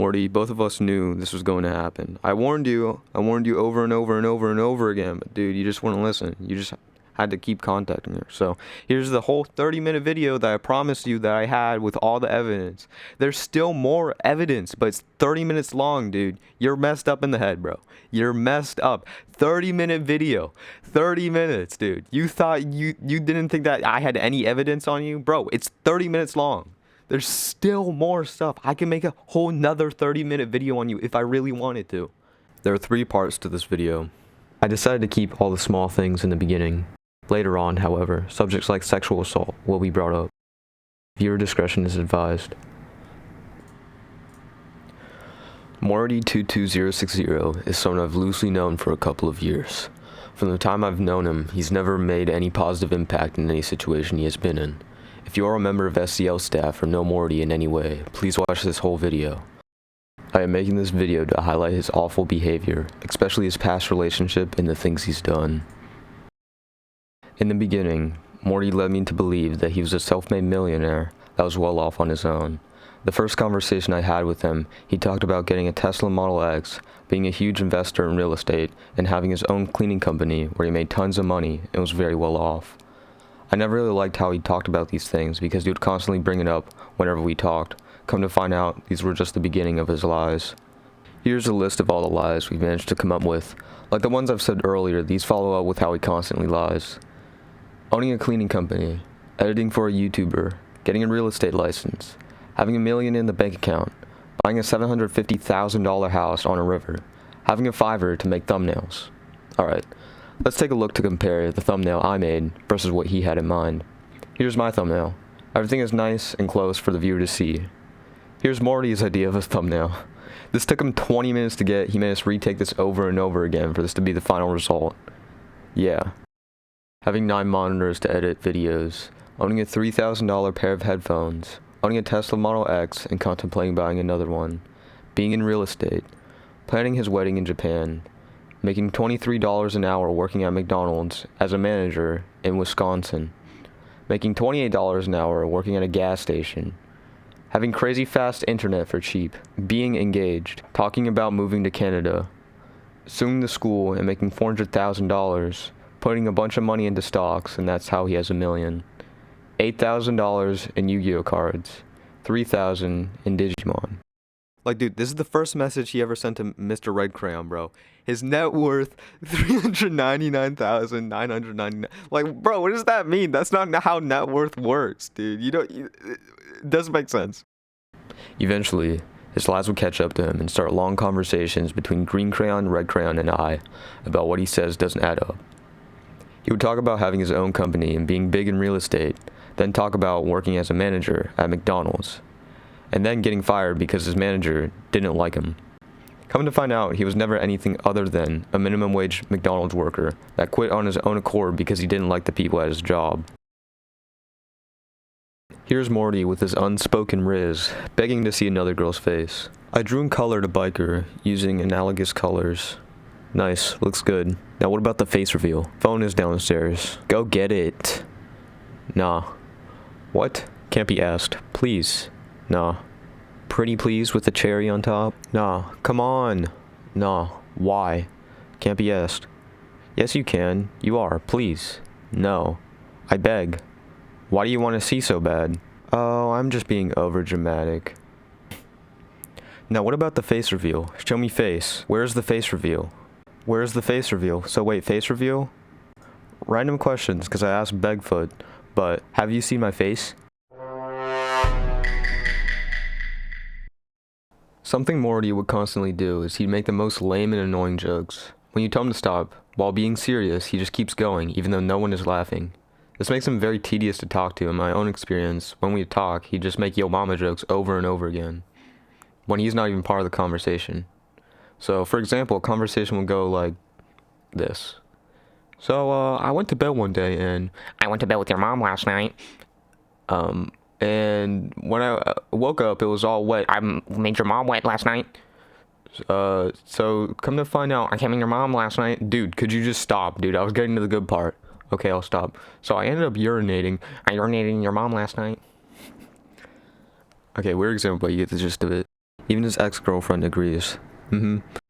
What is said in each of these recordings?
Morty, both of us knew this was going to happen. I warned you over and over and over and over again, but dude, you just wouldn't listen. You just had to keep contacting her. So here's the whole 30-minute video that I promised you that I had with all the evidence. There's still more evidence, but it's 30 minutes long, dude. You're messed up in the head, bro. You're messed up. 30-minute video. 30 minutes, dude. You thought you didn't think that I had any evidence on you? Bro, it's 30 minutes long. There's still more stuff. I can make a whole nother 30-minute video on you if I really wanted to. There are 3 parts to this video. I decided to keep all the small things in the beginning. Later on, however, subjects like sexual assault will be brought up. Viewer discretion is advised. Morridy22060 is someone I've loosely known for a couple of years. From the time I've known him, he's never made any positive impact in any situation he has been in. If you are a member of SCL staff or know Morridy in any way, please watch this whole video. I am making this video to highlight his awful behavior, especially his past relationship and the things he's done. In the beginning, Morty led me to believe that he was a self-made millionaire that was well off on his own. The first conversation I had with him, he talked about getting a Tesla Model X, being a huge investor in real estate, and having his own cleaning company where he made tons of money and was very well off. I never really liked how he talked about these things because he would constantly bring it up whenever we talked. Come to find out, these were just the beginning of his lies. Here's a list of all the lies we've managed to come up with. Like the ones I've said earlier, these follow up with how he constantly lies. Owning a cleaning company, editing for a YouTuber, getting a real estate license, having $1 million in the bank account, buying a $750,000 house on a river, having a Fiverr to make thumbnails. Alright. Let's take a look to compare the thumbnail I made versus what he had in mind. Here's my thumbnail. Everything is nice and close for the viewer to see. Here's Morty's idea of a thumbnail. This took him 20 minutes to get. He made us retake this over and over again for this to be the final result. Yeah. Having 9 monitors to edit videos, owning a $3,000 pair of headphones, owning a Tesla Model X and contemplating buying another one, being in real estate, planning his wedding in Japan, making $23 an hour working at McDonald's as a manager in Wisconsin, making $28 an hour working at a gas station, having crazy fast internet for cheap, being engaged, talking about moving to Canada, suing the school and making $400,000, putting a bunch of money into stocks, and that's how he has $1 million, $8,000 in Yu-Gi-Oh cards, $3,000 in Digimon. Like, dude, this is the first message he ever sent to Mr. Red Crayon, bro. His net worth, $399,999. Like, bro, what does that mean? That's not how net worth works, dude. It doesn't make sense. Eventually, his lies would catch up to him and start long conversations between Green Crayon, Red Crayon, and I about what he says doesn't add up. He would talk about having his own company and being big in real estate, then talk about working as a manager at McDonald's, and then getting fired because his manager didn't like him. Come to find out, he was never anything other than a minimum wage McDonald's worker that quit on his own accord because he didn't like the people at his job. Here's Morty with his unspoken riz, begging to see another girl's face. I drew and colored a biker using analogous colors. Nice, looks good. Now what about the face reveal? Phone is downstairs. Go get it. Nah. What? Can't be asked. Please. Nah. Pretty please with the cherry on top? Nah. Come on. Nah. Why? Can't be asked. Yes you can. You are. Please. No. I beg. Why do you want to see so bad? Oh, I'm just being overdramatic. Now what about the face reveal? Show me face. Where's the face reveal? Where's the face reveal? So wait, face reveal? Random questions, because I asked Begfoot, but have you seen my face? Something Morty would constantly do is he'd make the most lame and annoying jokes. When you tell him to stop, while being serious, he just keeps going, even though no one is laughing. This makes him very tedious to talk to. In my own experience, when we talk, he'd just make yo mama jokes over and over again, when he's not even part of the conversation. So, for example, a conversation would go like this. So, I went to bed one day and I went to bed with your mom last night. And when I woke up, it was all wet. I made your mom wet last night. So come to find out, I came in your mom last night. Dude, could you just stop, dude? I was getting to the good part. Okay, I'll stop. So I ended up urinating. I urinated in your mom last night. Okay, weird example, but you get the gist of it. Even his ex-girlfriend agrees.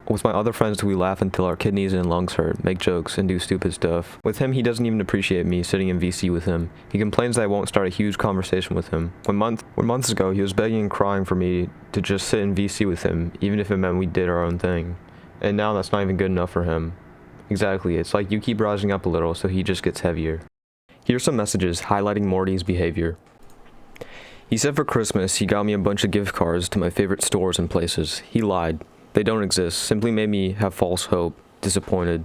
With my other friends, we laugh until our kidneys and lungs hurt, make jokes, and do stupid stuff. With him, he doesn't even appreciate me sitting in VC with him. He complains that I won't start a huge conversation with him. When months ago, he was begging and crying for me to just sit in VC with him, even if it meant we did our own thing. And now that's not even good enough for him. Exactly, it's like you keep rising up a little, so he just gets heavier. Here's some messages highlighting Morty's behavior. He said for Christmas, he got me a bunch of gift cards to my favorite stores and places. He lied. They don't exist, simply made me have false hope, disappointed.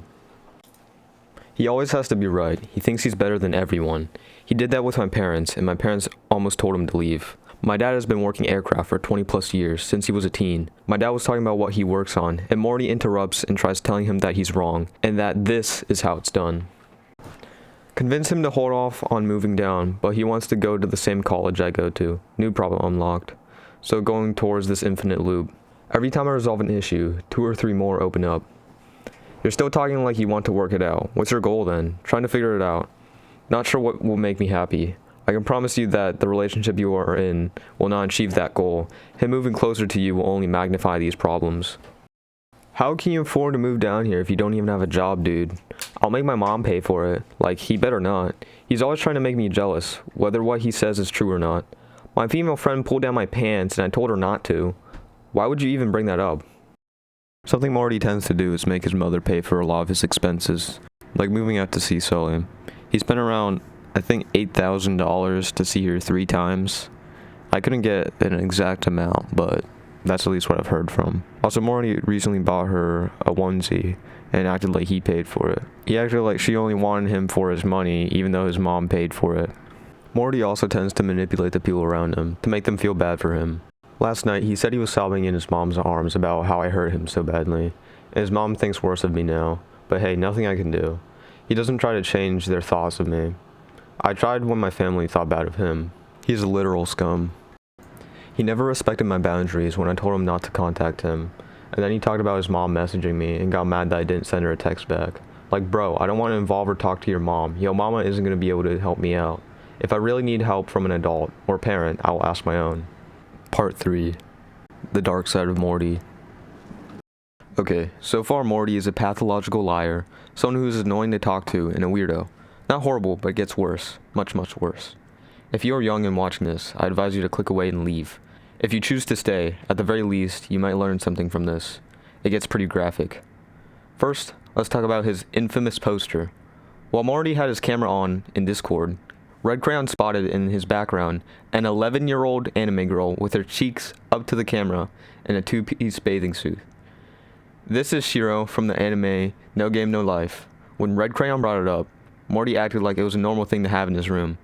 He always has to be right. He thinks he's better than everyone. He did that with my parents, and my parents almost told him to leave. My dad has been working aircraft for 20 plus years, since he was a teen. My dad was talking about what he works on, and Morty interrupts and tries telling him that he's wrong, and that this is how it's done. Convince him to hold off on moving down, but he wants to go to the same college I go to. New problem unlocked. So going towards this infinite loop. Every time I resolve an issue, 2 or 3 more open up. You're still talking like you want to work it out. What's your goal then? Trying to figure it out. Not sure what will make me happy. I can promise you that the relationship you are in will not achieve that goal. Him moving closer to you will only magnify these problems. How can you afford to move down here if you don't even have a job, dude? I'll make my mom pay for it. Like, he better not. He's always trying to make me jealous, whether what he says is true or not. My female friend pulled down my pants and I told her not to. Why would you even bring that up? Something Morty tends to do is make his mother pay for a lot of his expenses, like moving out to see Sully. He spent around, I think, $8,000 to see her 3 times. I couldn't get an exact amount, but that's at least what I've heard from. Also, Morty recently bought her a onesie and acted like he paid for it. He acted like she only wanted him for his money, even though his mom paid for it. Morty also tends to manipulate the people around him to make them feel bad for him. Last night, he said he was sobbing in his mom's arms about how I hurt him so badly, and his mom thinks worse of me now, but hey, nothing I can do. He doesn't try to change their thoughts of me. I tried when my family thought bad of him. He's a literal scum. He never respected my boundaries when I told him not to contact him, and then he talked about his mom messaging me and got mad that I didn't send her a text back. Like, bro, I don't want to involve or talk to your mom. Yo, mama isn't going to be able to help me out. If I really need help from an adult or parent, I will ask my own. Part 3. The Dark Side of Morty. Okay, so far Morty is a pathological liar, someone who is annoying to talk to, and a weirdo. Not horrible, but it gets worse. Much, much worse. If you are young and watching this, I advise you to click away and leave. If you choose to stay, at the very least, you might learn something from this. It gets pretty graphic. First, let's talk about his infamous poster. While Morty had his camera on in Discord, Red Crayon spotted in his background an 11-year-old anime girl with her cheeks up to the camera in a 2-piece bathing suit. This is Shiro from the anime No Game No Life. When Red Crayon brought it up, Morty acted like it was a normal thing to have in his room.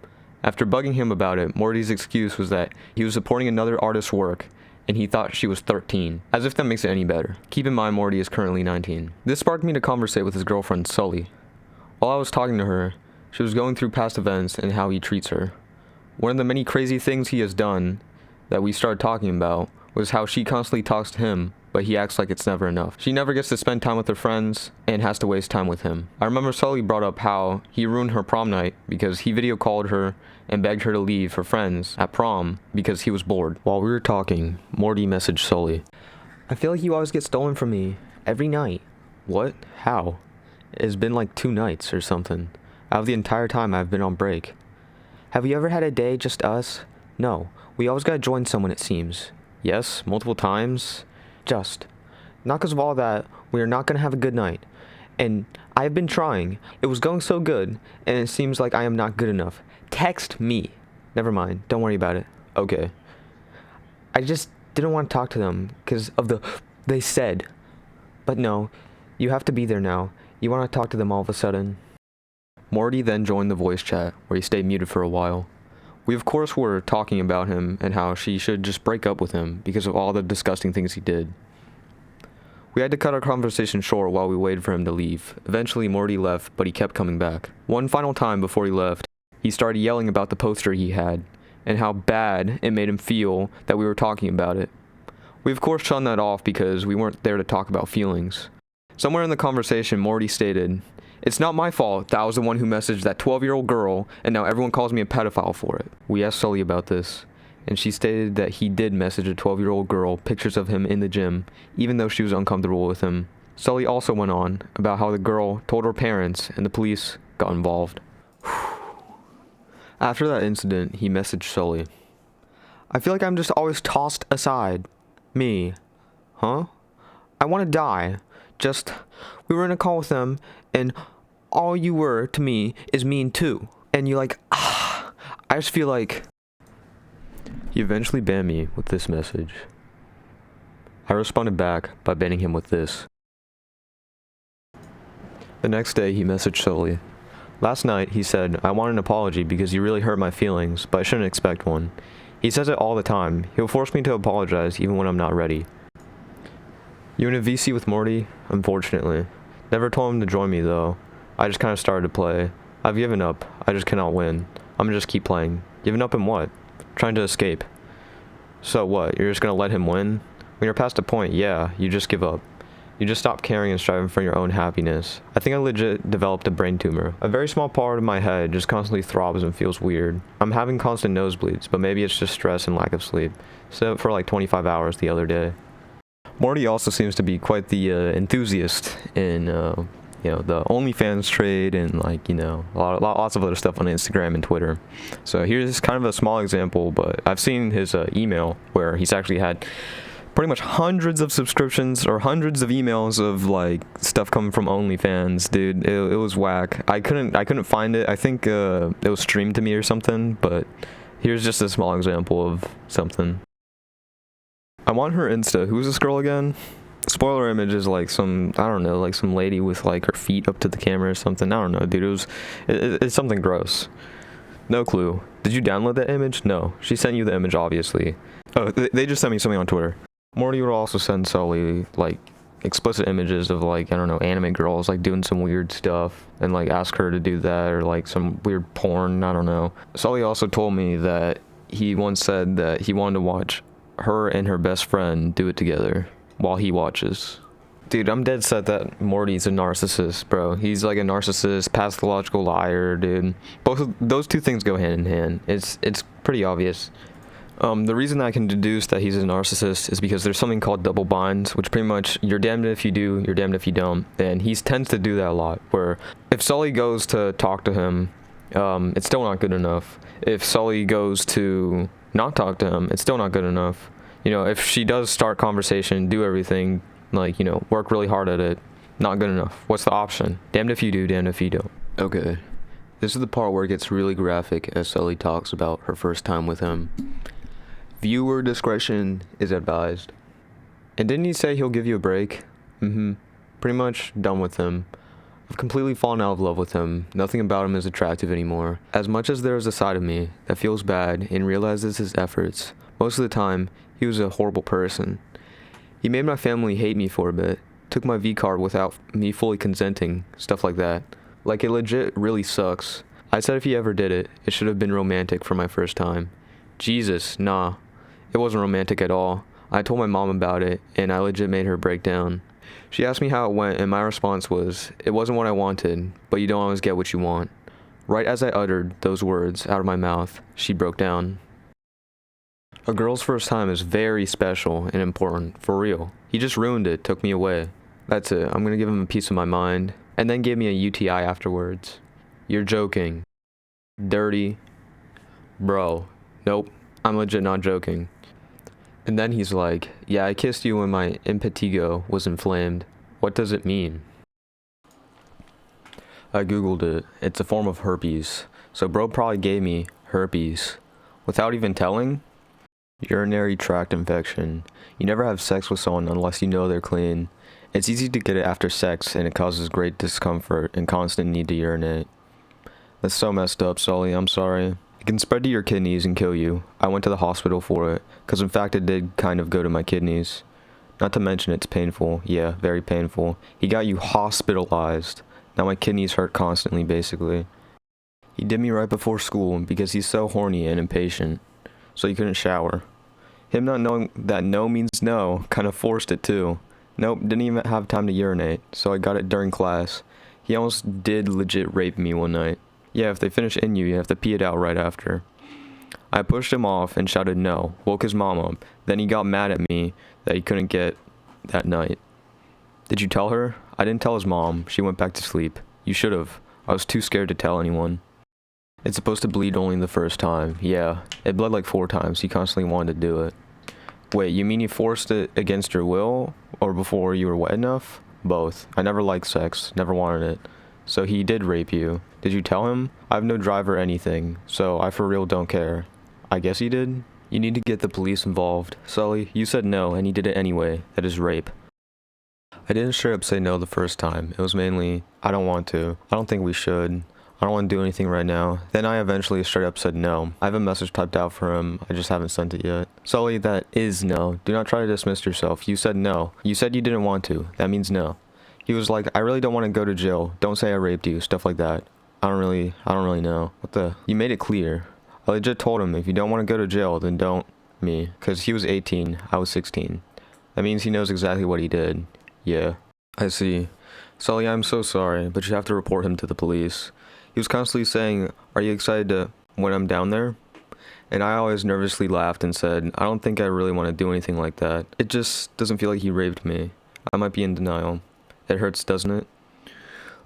After bugging him about it, Morty's excuse was that he was supporting another artist's work and he thought she was 13, as if that makes it any better. Keep in mind Morty is currently 19. This sparked me to conversate with his girlfriend Sully. While I was talking to her, she was going through past events and how he treats her. One of the many crazy things he has done that we started talking about was how she constantly talks to him, but he acts like it's never enough. She never gets to spend time with her friends and has to waste time with him. I remember Sully brought up how he ruined her prom night because he video called her and begged her to leave her friends at prom because he was bored. While we were talking, Morty messaged Sully. I feel like you always get stolen from me. Every night. What? How? It's been like 2 nights or something. Out of the entire time I've been on break. Have you ever had a day just us? No. We always gotta join someone, it seems. Yes, multiple times. Just. Not because of all that, we are not gonna have a good night. And I have been trying. It was going so good, and it seems like I am not good enough. Text me. Never mind. Don't worry about it. Okay. I just didn't want to talk to them because of they said. But no, you have to be there now. You want to talk to them all of a sudden. Morty then joined the voice chat, where he stayed muted for a while. We of course were talking about him and how she should just break up with him because of all the disgusting things he did. We had to cut our conversation short while we waited for him to leave. Eventually Morty left, but he kept coming back. One final time before he left, he started yelling about the poster he had, and how bad it made him feel that we were talking about it. We of course shunned that off because we weren't there to talk about feelings. Somewhere in the conversation, Morty stated, "It's not my fault that I was the one who messaged that 12-year-old girl, and now everyone calls me a pedophile for it." We asked Sully about this, and she stated that he did message a 12-year-old girl pictures of him in the gym, even though she was uncomfortable with him. Sully also went on about how the girl told her parents and the police got involved. After that incident, he messaged Sully. I feel like I'm just always tossed aside. Me. Huh? I want to die. Just, we were in a call with them, and all you were to me is mean too. And you like, I just feel like... He eventually banned me with this message. I responded back by banning him with this. The next day, he messaged Sully. Last night, he said, I want an apology because you really hurt my feelings, but I shouldn't expect one. He says it all the time. He'll force me to apologize even when I'm not ready. You in a VC with Morty? Unfortunately. Never told him to join me though. I just kind of started to play. I've given up. I just cannot win. I'm gonna just keep playing. Giving up in what? Trying to escape. So what? You're just gonna let him win? When you're past a point, yeah, you just give up. You just stop caring and striving for your own happiness. I think I legit developed a brain tumor. A very small part of my head just constantly throbs and feels weird. I'm having constant nosebleeds, but maybe it's just stress and lack of sleep. Slept for like 25 hours the other day. Morty also seems to be quite the enthusiast in, the OnlyFans trade and lots of other stuff on Instagram and Twitter. So here's kind of a small example, but I've seen his email where he's actually had pretty much hundreds of subscriptions or hundreds of emails of like stuff coming from OnlyFans, dude. It was whack. I couldn't find it. I think it was streamed to me or something, but here's just a small example of something. I want her Insta. Who's this girl again? Spoiler image is like some lady with like her feet up to the camera or something. I don't know, dude. It's something gross. No clue. Did you download that image? No. She sent you the image, obviously. Oh, they just sent me something on Twitter. Morty would also send Sully, like, explicit images of, like, I don't know, anime girls, like, doing some weird stuff, and, like, ask her to do that, or, like, some weird porn, I don't know. Sully also told me that he once said that he wanted to watch her and her best friend do it together while he watches. Dude, I'm dead set that Morty's a narcissist, bro. He's, like, a narcissist, pathological liar, dude. Both of those two things go hand in hand. It's pretty obvious. The reason I can deduce that he's a narcissist is because there's something called double binds, which pretty much, you're damned if you do, you're damned if you don't. And he tends to do that a lot, where if Sully goes to talk to him, it's still not good enough. If Sully goes to not talk to him, it's still not good enough. You know, if she does start conversation, do everything, like, you know, work really hard at it, not good enough. What's the option? Damned if you do, damned if you don't. Okay. This is the part where it gets really graphic as Sully talks about her first time with him. Viewer discretion is advised. And didn't he say he'll give you a break? Pretty much done with him. I've completely fallen out of love with him. Nothing about him is attractive anymore. As much as there is a side of me that feels bad and realizes his efforts, most of the time, he was a horrible person. He made my family hate me for a bit, took my V-card without me fully consenting, stuff like that. Like, it legit really sucks. I said if he ever did it, it should have been romantic for my first time. Jesus, nah. It wasn't romantic at all. I told my mom about it, and I legit made her break down. She asked me how it went, and my response was, it wasn't what I wanted, but you don't always get what you want. Right as I uttered those words out of my mouth, she broke down. A girl's first time is very special and important, for real. He just ruined it, took me away. That's it, I'm gonna give him a piece of my mind, and then gave me a UTI afterwards. You're joking. Dirty. Bro. Nope, I'm legit not joking. And then he's like, yeah, I kissed you when my impetigo was inflamed. What does it mean? I googled it. It's a form of herpes. So bro probably gave me herpes. Without even telling? Urinary tract infection. You never have sex with someone unless you know they're clean. It's easy to get it after sex, and it causes great discomfort and constant need to urinate. That's so messed up, Sully. I'm sorry. It can spread to your kidneys and kill you. I went to the hospital for it, because in fact it did kind of go to my kidneys. Not to mention it's painful. Yeah, very painful. He got you hospitalized. Now my kidneys hurt constantly, basically. He did me right before school because he's so horny and impatient, so he couldn't shower. Him not knowing that no means no kind of forced it too. Nope, didn't even have time to urinate, so I got it during class. He almost did legit rape me one night. Yeah, if they finish in you, you have to pee it out right after. I pushed him off and shouted no, woke his mom up. Then he got mad at me that he couldn't get that night. Did you tell her? I didn't tell his mom. She went back to sleep. You should have. I was too scared to tell anyone. It's supposed to bleed only the first time. Yeah, it bled like 4 times. He constantly wanted to do it. Wait, you mean you forced it against your will? Or before you were wet enough? Both. I never liked sex. Never wanted it. So he did rape you. Did you tell him? I have no drive or anything, so I for real don't care. I guess he did? You need to get the police involved. Sully, you said no, and he did it anyway. That is rape. I didn't straight up say no the first time. It was mainly, I don't want to. I don't think we should. I don't want to do anything right now. Then I eventually straight up said no. I have a message typed out for him. I just haven't sent it yet. Sully, that is no. Do not try to dismiss yourself. You said no. You said you didn't want to. That means no. He was like, I really don't want to go to jail. Don't say I raped you. Stuff like that. I don't really know. What the? You made it clear. I legit told him, if you don't want to go to jail, then don't me. Because he was 18. I was 16. That means he knows exactly what he did. Yeah. I see. Sully, I'm so sorry, but you have to report him to the police. He was constantly saying, are you excited to when I'm down there? And I always nervously laughed and said, I don't think I really want to do anything like that. It just doesn't feel like he raped me. I might be in denial. It hurts, doesn't it?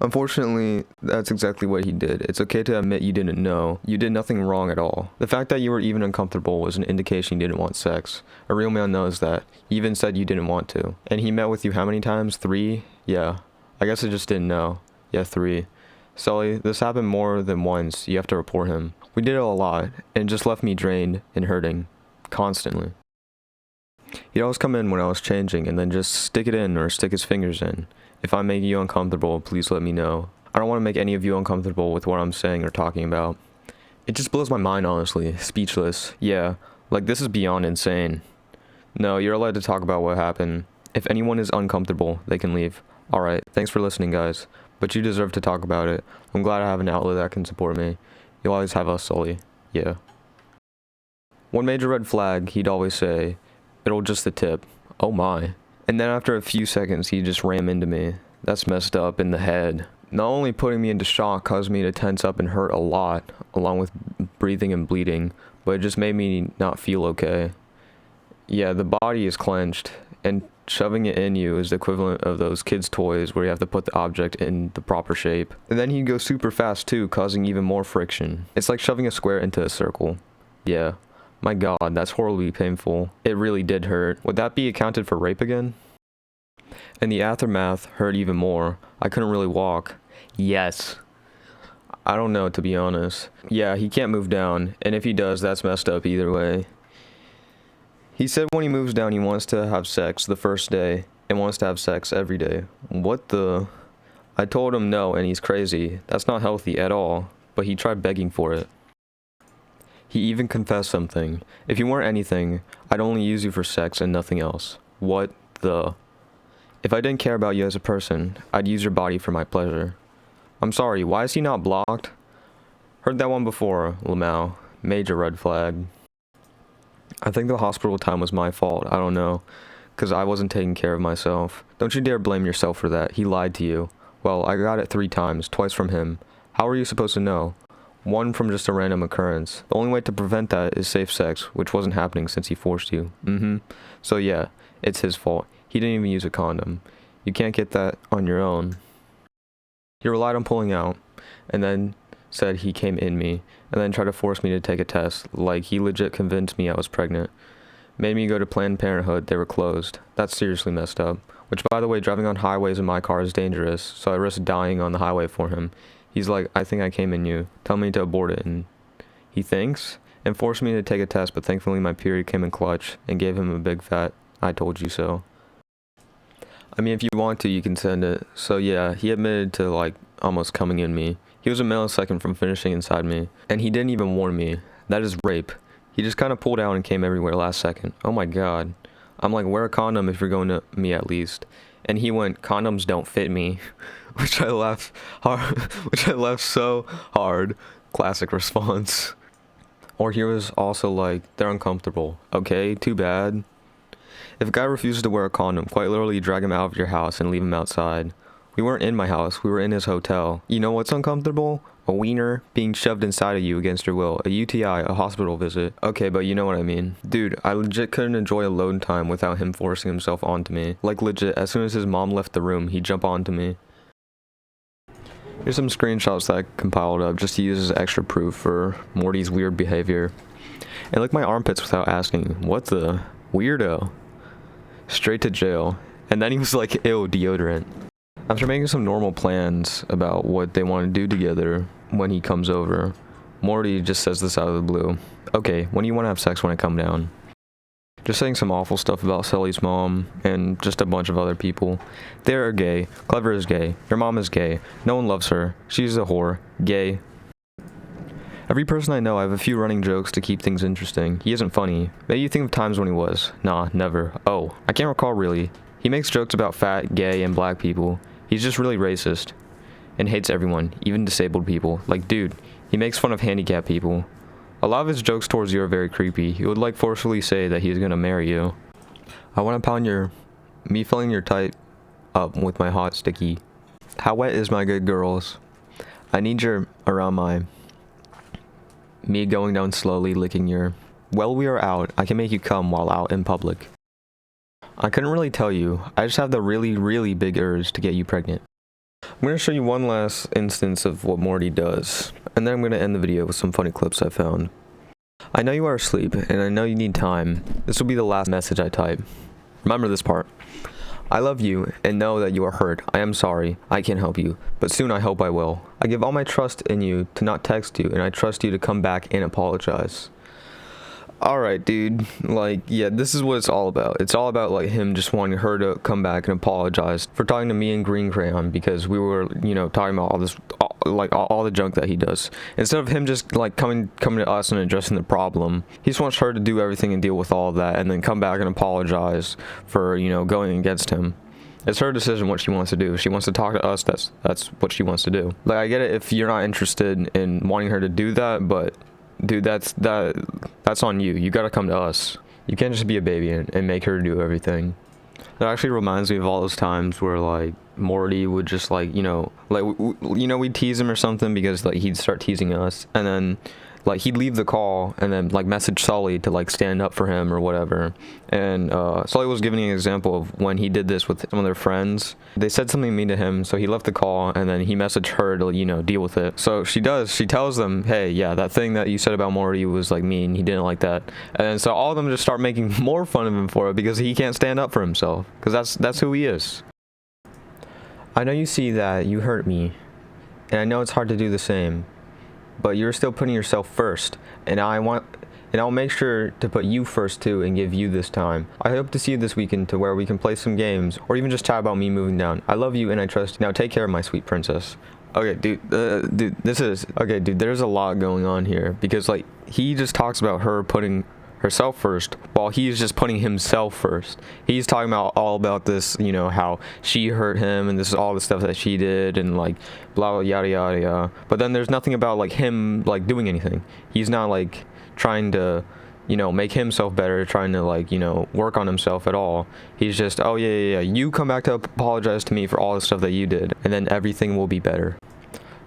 Unfortunately, that's exactly what he did. It's okay to admit you didn't know. You did nothing wrong at all. The fact that you were even uncomfortable was an indication you didn't want sex. A real man knows that. You even said you didn't want to. And he met with you how many times? 3? Yeah. I guess I just didn't know. Yeah, 3. Sully, this happened more than once. You have to report him. We did it a lot, and it just left me drained and hurting. Constantly. He'd always come in when I was changing and then just stick it in or stick his fingers in. If I'm making you uncomfortable, please let me know. I don't want to make any of you uncomfortable with what I'm saying or talking about. It just blows my mind, honestly. Speechless. Yeah, like this is beyond insane. No, you're allowed to talk about what happened. If anyone is uncomfortable, they can leave. Alright, thanks for listening, guys. But you deserve to talk about it. I'm glad I have an outlet that can support me. You'll always have us, Sully. Yeah. One major red flag, he'd always say, it'll just the tip. Oh my. And then after a few seconds, he'd just ram into me. That's messed up in the head. Not only putting me into shock caused me to tense up and hurt a lot, along with breathing and bleeding, but it just made me not feel okay. Yeah, the body is clenched, and shoving it in you is the equivalent of those kids' toys where you have to put the object in the proper shape. And then he'd go super fast too, causing even more friction. It's like shoving a square into a circle. Yeah. My god, that's horribly painful. It really did hurt. Would that be accounted for rape again? And the aftermath hurt even more. I couldn't really walk. Yes. I don't know, to be honest. Yeah, he can't move down, and if he does, that's messed up either way. He said when he moves down, he wants to have sex the first day, and wants to have sex every day. What the? I told him no, and he's crazy. That's not healthy at all, but he tried begging for it. He even confessed something. If you weren't anything, I'd only use you for sex and nothing else. What the? If I didn't care about you as a person, I'd use your body for my pleasure. I'm sorry, why is he not blocked? Heard that one before, Lamau. Major red flag. I think the hospital time was my fault, I don't know. 'Cause I wasn't taking care of myself. Don't you dare blame yourself for that, he lied to you. Well, I got it 3 times, twice from him. How are you supposed to know? 1 from just a random occurrence. The only way to prevent that is safe sex, which wasn't happening since he forced you. So yeah, it's his fault. He didn't even use a condom. You can't get that on your own. He relied on pulling out, and then said he came in me, and then tried to force me to take a test, like he legit convinced me I was pregnant. Made me go to Planned Parenthood, they were closed. That's seriously messed up. Which, by the way, driving on highways in my car is dangerous, so I risked dying on the highway for him. He's like, I think I came in you. Tell me to abort it, and he thinks? And forced me to take a test, but thankfully my period came in clutch, and gave him a big fat, I told you so. I mean, if you want to, you can send it. So yeah, he admitted to, like, almost coming in me. He was a millisecond from finishing inside me, and he didn't even warn me. That is rape. He just kind of pulled out and came everywhere last second. Oh my god. I'm like, wear a condom if you're going to me at least. And he went, condoms don't fit me. Which I laughed hard, which I laughed so hard. Classic response. Or he was also like, they're uncomfortable. Okay, too bad. If a guy refuses to wear a condom, quite literally drag him out of your house and leave him outside. We weren't in my house, we were in his hotel. You know what's uncomfortable? A wiener being shoved inside of you against your will. A UTI, a hospital visit. Okay, but you know what I mean. Dude, I legit couldn't enjoy alone time without him forcing himself onto me. Like legit, as soon as his mom left the room, he'd jump onto me. Here's some screenshots that I compiled up just to use as extra proof for Morty's weird behavior. And lick my armpits without asking. What the? Weirdo. Straight to jail. And then he was like, ew, deodorant. After making some normal plans about what they want to do together when he comes over, Morty just says this out of the blue. Okay, when do you want to have sex when I come down? Just saying some awful stuff about Sully's mom and just a bunch of other people. They're gay. Clever is gay. Your mom is gay. No one loves her. She's a whore. Gay. Every person I know, I have a few running jokes to keep things interesting. He isn't funny. Maybe you think of times when he was. Nah, never. Oh, I can't recall really. He makes jokes about fat, gay, and black people. He's just really racist. And hates everyone, even disabled people. Like, dude, he makes fun of handicapped people. A lot of his jokes towards you are very creepy. He would like forcefully say that he's gonna marry you. I wanna pound me filling your tight up with my hot sticky. How wet is my good girls? I need your around my. Me going down slowly, licking your. Well, we are out. I can make you come while out in public. I couldn't really tell you. I just have the really, really big urge to get you pregnant. I'm going to show you one last instance of what Morty does, and then I'm going to end the video with some funny clips I found. I know you are asleep, and I know you need time. This will be the last message I type. Remember this part. I love you, and know that you are hurt. I am sorry. I can't help you, but soon I hope I will. I give all my trust in you to not text you, and I trust you to come back and apologize. Alright, dude, like, yeah, this is what it's all about. It's all about, like, him just wanting her to come back and apologize for talking to me and Green Crayon because we were, you know, talking about all this, all the junk that he does. Instead of him just, like, coming to us and addressing the problem, he just wants her to do everything and deal with all of that and then come back and apologize for, you know, going against him. It's her decision what she wants to do. If she wants to talk to us, that's what she wants to do. Like, I get it if you're not interested in wanting her to do that, but... dude, that's on you. You gotta come to us. You can't just be a baby and make her do everything. That actually reminds me of all those times where, like, Morty would just, like, you know, like, we'd tease him or something because, like, he'd start teasing us, and then, like, he'd leave the call and then, like, message Sully to, like, stand up for him or whatever. And Sully was giving an example of when he did this with some of their friends. They said something mean to him, so he left the call and then he messaged her to, you know, deal with it. So she tells them, hey, yeah, that thing that you said about Morty was, like, mean. He didn't like that. And so all of them just start making more fun of him for it because he can't stand up for himself. Because that's who he is. I know you see that you hurt me, and I know it's hard to do the same. But you're still putting yourself first, and I'll make sure to put you first too and give you this time. I hope to see you this weekend to where we can play some games, or even just chat about me moving down. I love you and I trust you. Now take care of my sweet princess. Okay, dude, there's a lot going on here, because, like, he just talks about her putting herself first while he's just putting himself first. He's talking about all about this, you know, how she hurt him and this is all the stuff that she did and, like, blah blah yada yada yada. But then there's nothing about, like, him, like, doing anything. He's not, like, trying to, you know, make himself better, trying to, like, you know, work on himself at all. He's just, oh yeah, you come back to apologize to me for all the stuff that you did, and then everything will be better.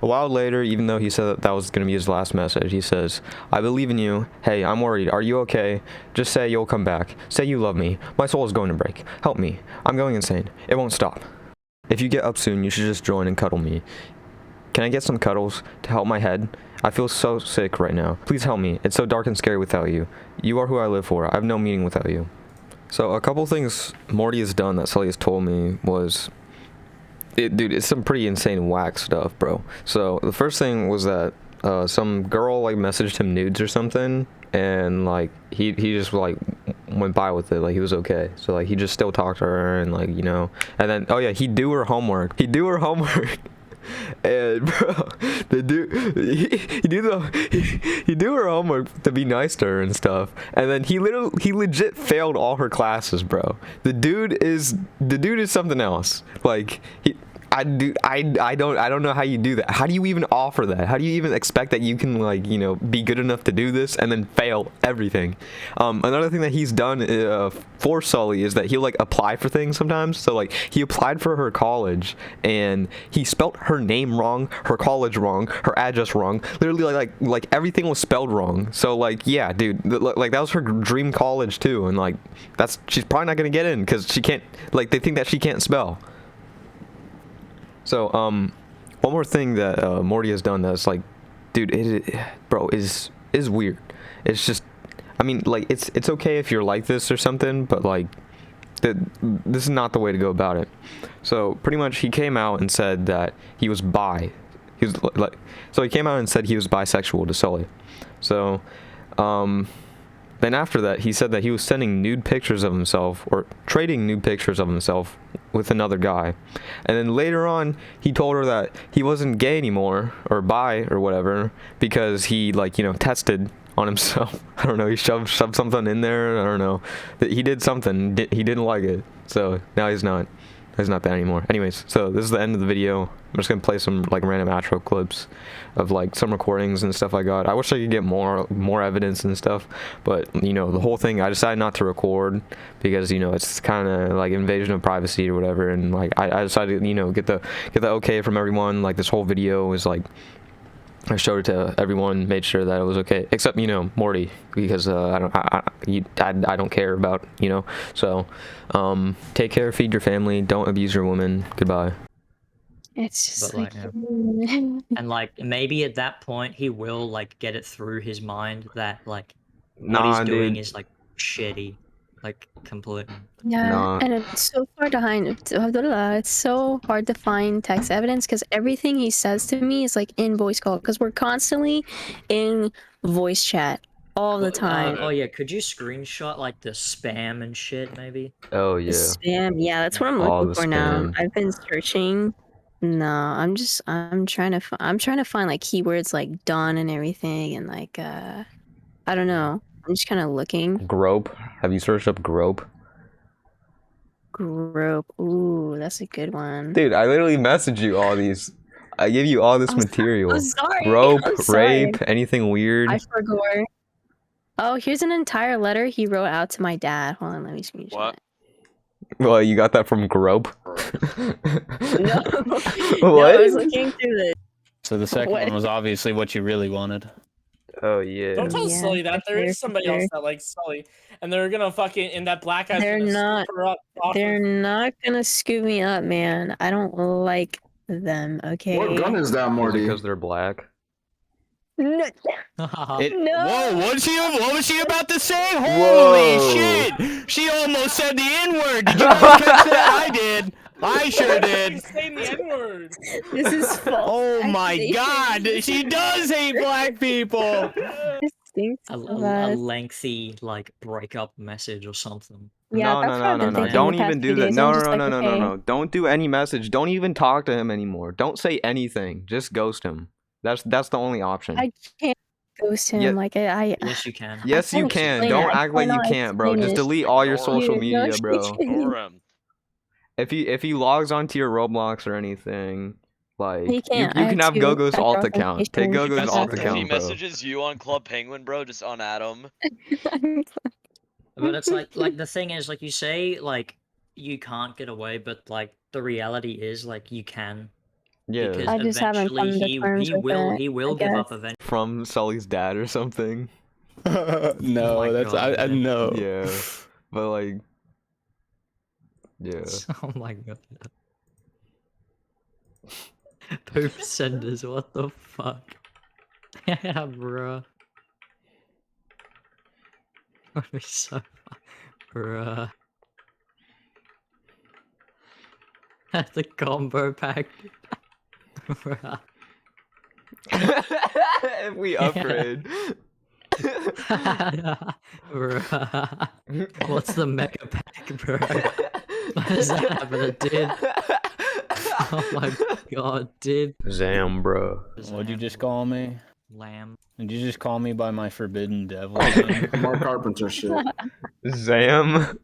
A while later, even though he said that was going to be his last message, he says, I believe in you. Hey, I'm worried. Are you okay? Just say you'll come back. Say you love me. My soul is going to break. Help me. I'm going insane. It won't stop. If you get up soon, you should just join and cuddle me. Can I get some cuddles to help my head? I feel so sick right now. Please help me. It's so dark and scary without you. You are who I live for. I have no meaning without you. So a couple things Morty has done that Sully has told me was... dude, it's some pretty insane whack stuff, bro. So the first thing was that some girl, like, messaged him nudes or something, and, like, he just, like, went by with it, like, he was okay. So, like, he just still talked to her, and, like, you know, and then, oh yeah, he'd do her homework. And, bro, he do her homework to be nice to her and stuff, and then he legit failed all her classes, bro. The dude is something else. Like, I don't know how you do that. How do you even offer that? How do you even expect that you can, like, you know, be good enough to do this and then fail everything? Another thing that he's done for Sully is that he'll, like, apply for things sometimes. So, like, he applied for her college and he spelt her name wrong, her college wrong, her address wrong. Literally, like everything was spelled wrong. So, like, yeah, dude, like, that was her dream college too, and, like, she's probably not gonna get in because she can't, like, they think that she can't spell. So, one more thing that Morty has done that's, like, dude, bro, is weird. It's just, I mean, like, it's okay if you're like this or something, but, like, this is not the way to go about it. So pretty much he came out and said that he was bi. He was like, so he came out and said he was bisexual to Sully. So, then after that, he said that he was sending nude pictures of himself, or trading nude pictures of himself with another guy. And then later on, he told her that he wasn't gay anymore, or bi, or whatever, because he, like, you know, tested on himself. I don't know, he shoved something in there, I don't know. He did something, he didn't like it. So, now he's not that anymore. Anyways, so this is the end of the video. I'm just gonna play some, like, random outro clips of, like, some recordings and stuff I got. I wish I could get more evidence and stuff, but, you know, the whole thing, I decided not to record because, you know, it's kind of like invasion of privacy or whatever, and, like, I decided, you know, get the okay from everyone. Like, this whole video was, like, I showed it to everyone, made sure that it was okay, except, you know, Morty, because I don't care about, you know. So, take care, feed your family, don't abuse your woman. Goodbye. It's just But, like, and, like, maybe at that point he will, like, get it through his mind that, like, what Nah, he's doing dude. is, like, shitty, like, completely. yeah, Nah. and it's so far behind. It's so hard to find text evidence because everything he says to me is, like, in voice call, because we're constantly in voice chat all the time. Oh yeah, could you screenshot, like, the spam and shit, maybe? Oh The yeah. spam, yeah, that's what I'm All looking the for now. spam. I've been searching. No, I'm trying to find, like, keywords like done and everything, and, like, I don't know. I'm just kind of looking. Grope. Have you searched up grope? Grope. Ooh, that's a good one. Dude, I literally messaged you all these. I gave you all this material. I'm sorry. Grope, I'm sorry. rape, anything weird. I forgot. Oh, here's an entire letter he wrote out to my dad. Hold on, let me screenshot. What? Well, you got that from grope? No. What? No, I was looking through the. So the second one was obviously what you really wanted. Oh yeah. Don't tell Yeah, Sully that. There fair, is somebody fair. else that likes Sully, and they're gonna fucking in that black guy's They're gonna not- scoop her up off They're of- not gonna scoop me up, man. I don't like them. Okay. What gun is that, Morty? Because they're black. No. No. Whoa, what was she about to say? Whoa. Holy shit! She almost said the N-word. Did you catch that? I did. I sure did. He's saying the N-word. This is false. Oh my accusation. god, she does hate black people. This stinks A so bad. lengthy, like, breakup message or something. Yeah, No, that's no, what no, I've no, been no. thinking Don't the past even few do that. days. No, I'm no, just no, like, no, no, no, okay. no. Don't do any message. Don't even talk to him anymore. Don't say anything. Just ghost him. That's the only option. I can't ghost him. Yeah. Like I. Yes, you can. Yes, you can't can. explain Don't it. I act like you cannot can't, bro. explain Just it. delete all your Ignore social Dude, media, no bro. shit. Or him. If he logs onto your Roblox or anything, like, He you can't. I can have two Gogo's factor alt account. Take authentication. Gogo's alt If he If he account, bro. messages you on Club Penguin, bro, just unadd him. But it's like the thing is, like, you say, like, you can't get away, but, like, the reality is, like, you can. Yeah. Because I just haven't eventually come to terms with it, he will I give up guess. eventually. From Sully's dad or something. No, my that's God, I man. no. Yeah. But, like, yeah. Oh my god. Poop senders, what the fuck? Yeah, bruh. That'd be so fun. Bruh. The combo pack. Bruh. If we upgrade. Bruh. What's the mega pack, bro? What does that happen, dude? Oh my god, dude. Zam, bro. What'd you just call me? Lamb. Did you just call me by my forbidden devil name? Mark Carpenter shit. Zam.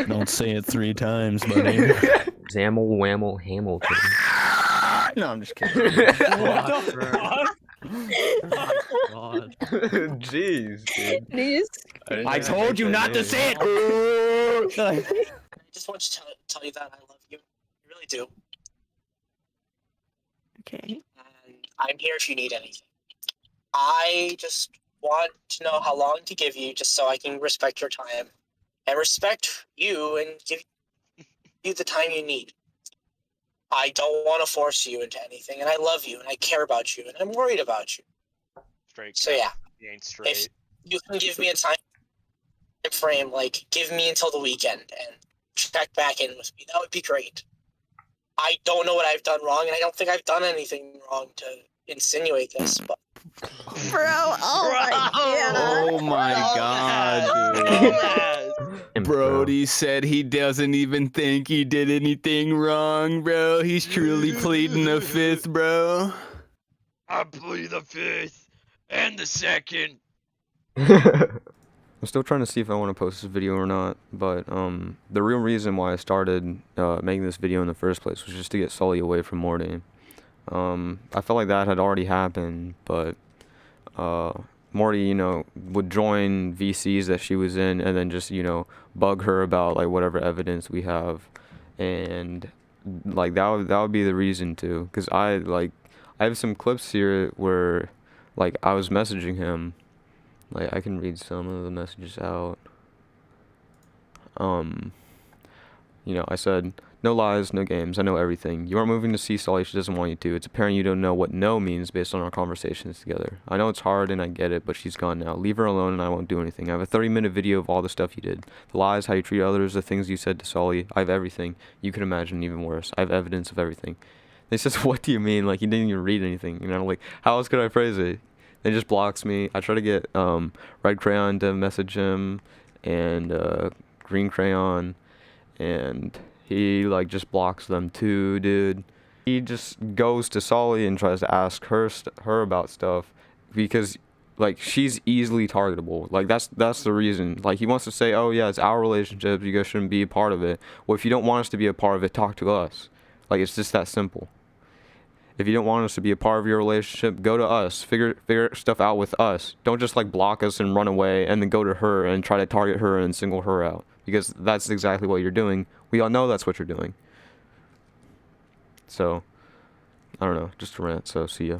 Don't say it 3 times, buddy. Zamel Wamel Hamilton. No, I'm just kidding. Fuck, bro. Fuck? God. Jeez, dude. These I told you not to say it. I just want to tell you that I love you. I really do. okay. And I'm here if you need anything. I just want to know how long to give you just so I can respect your time and respect you and give you the time you need. I don't want to force you into anything, and I love you and I care about you and I'm worried about you. Straight. So yeah, He ain't if straight. you can give me a time frame, like give me until the weekend and check back in with me, that would be great. I don't know what I've done wrong, and I don't think I've done anything wrong to insinuate this, but Bro, oh my god. Oh my god, dude. Dumbass. Brody said he doesn't even think he did anything wrong, bro. He's truly pleading the fifth, bro. I plead the fifth and the second. I'm still trying to see if I want to post this video or not, but the real reason why I started making this video in the first place was just to get Sully away from Morty. I felt like that had already happened, but Morty, you know, would join VCs that she was in and then just, you know, bug her about like whatever evidence we have, and like that would be the reason too, because I have some clips here where like I was messaging him. Like, I can read some of the messages out. You know, I said, no lies, no games, I know everything. You aren't moving to see Sully, she doesn't want you to. It's apparent you don't know what no means based on our conversations together. I know it's hard and I get it, but she's gone now. Leave her alone and I won't do anything. I have a 30-minute video of all the stuff you did. The lies, how you treat others, the things you said to Sully. I have everything. You can imagine even worse. I have evidence of everything. They says, what do you mean? Like, he didn't even read anything. You know, like, how else could I phrase it? He just blocks me. I try to get Red Crayon to message him and Green Crayon, and he like just blocks them too, dude. He just goes to Sully and tries to ask her about stuff because like she's easily targetable. Like that's the reason. Like he wants to say, oh yeah, it's our relationship, you guys shouldn't be a part of it. Well, if you don't want us to be a part of it, talk to us. Like it's just that simple. If you don't want us to be a part of your relationship, go to us. Figure stuff out with us. Don't just like block us and run away and then go to her and try to target her and single her out. Because that's exactly what you're doing. We all know that's what you're doing. So, I don't know. Just a rant. So, see ya.